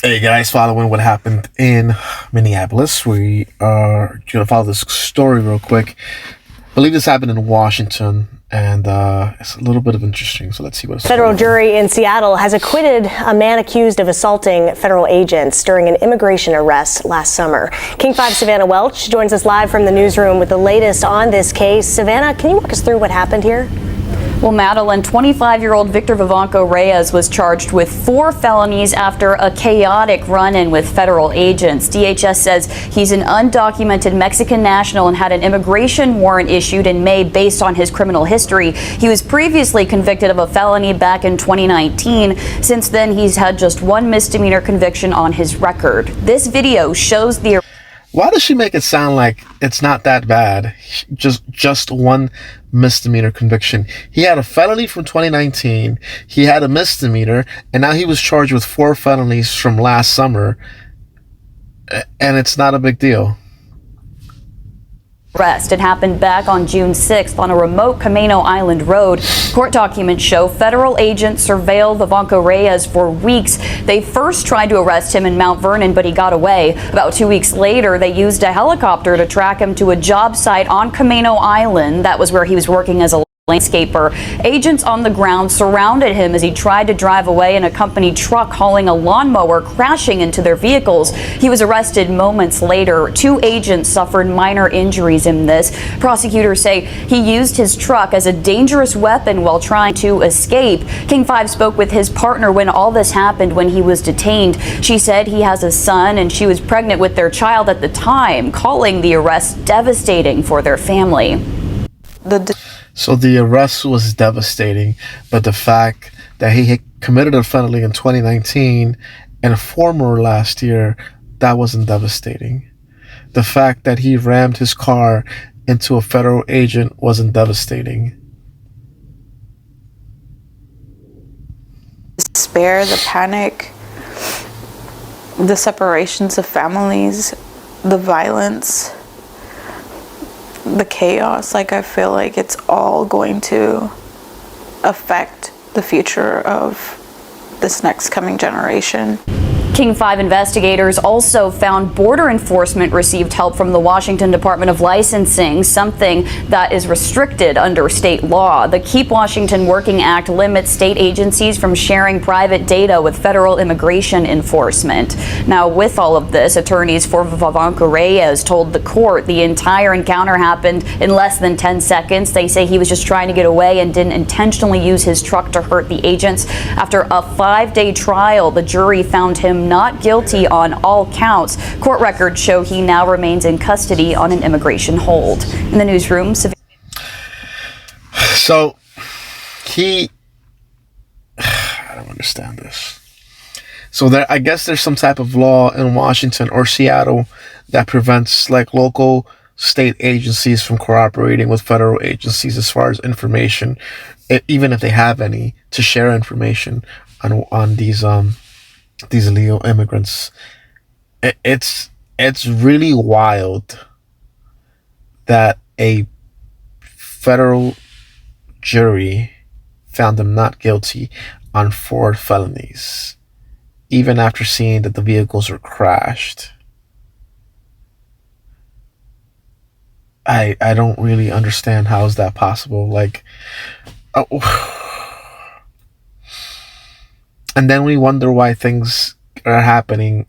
Hey guys, following what happened in Minneapolis, we are going to follow this story real quick. I believe this happened in Washington, and it's a little bit of interesting, so let's see what it's Federal jury in Seattle has acquitted a man accused of assaulting federal agents during an immigration arrest last summer. King 5 Savannah Welch joins us live from the newsroom with the latest on this case. Savannah, can you walk us through what happened here? Well, Madeline, 25-year-old Victor Vivanco Reyes was charged with 4 felonies after a chaotic run-in with federal agents. DHS says he's an undocumented Mexican national and had an immigration warrant issued in May based on his criminal history. He was previously convicted of a felony back in 2019. Since then, he's had just 1 misdemeanor conviction on his record. This video shows the... Why does she make it sound like it's not that bad? Just 1 misdemeanor conviction. He had a felony from 2019. He had a misdemeanor, and now he was charged with 4 felonies from last summer, and it's not a big deal. Arrest. It happened back on June 6th on a remote Camino Island road. Court documents show federal agents surveilled Vivanco Reyes for weeks. They first tried to arrest him in Mount Vernon, but he got away. About 2 weeks later, they used a helicopter to track him to a job site on Camino Island. That was where he was working as a landscaper. Agents on the ground surrounded him as he tried to drive away in a company truck hauling a lawnmower, crashing into their vehicles. He was arrested moments later. 2 agents suffered minor injuries in this. Prosecutors say he used his truck as a dangerous weapon while trying to escape. King 5 spoke with his partner when all this happened when he was detained. She said he has a son and she was pregnant with their child at the time, calling the arrest devastating for their family. So the arrest was devastating, but the fact that he had committed a felony in 2019 and 4 more last year, that wasn't devastating. The fact that he rammed his car into a federal agent wasn't devastating. Despair, the panic, the separations of families, the violence, the chaos, I feel like it's all going to affect the future of this next coming generation. King 5 investigators also found border enforcement received help from the Washington Department of Licensing, something that is restricted under state law. The Keep Washington Working Act limits state agencies from sharing private data with federal immigration enforcement. Now, with all of this, attorneys for Vivanco Reyes told the court the entire encounter happened in less than 10 seconds. They say he was just trying to get away and didn't intentionally use his truck to hurt the agents. After a 5-day trial, the jury found him not guilty on all counts. Court records show he now remains in custody on an immigration hold. In the newsroom, So I don't understand this. So I guess there's some type of law in Washington or Seattle that prevents local state agencies from cooperating with federal agencies as far as information, even if they have any, to share information on these illegal immigrants. It's really wild that a federal jury found him not guilty on 4 felonies, even after seeing that the vehicles were crashed. I don't really understand how is that possible. And then we wonder why things are happening.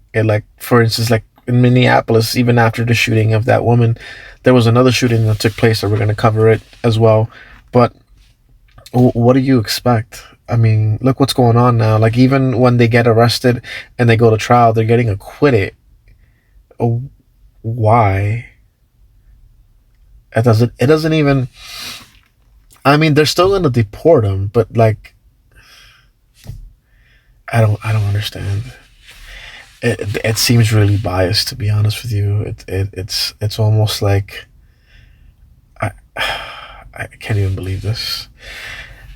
For instance, in Minneapolis, even after the shooting of that woman, there was another shooting that took place, so we're going to cover it as well. But what do you expect? I mean, look what's going on now. Even when they get arrested and they go to trial, they're getting acquitted. Why? It doesn't even... I mean, they're still going to deport them, but I don't understand. It seems really biased, to be honest with you. It's almost like I can't even believe this.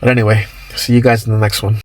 But anyway, see you guys in the next one.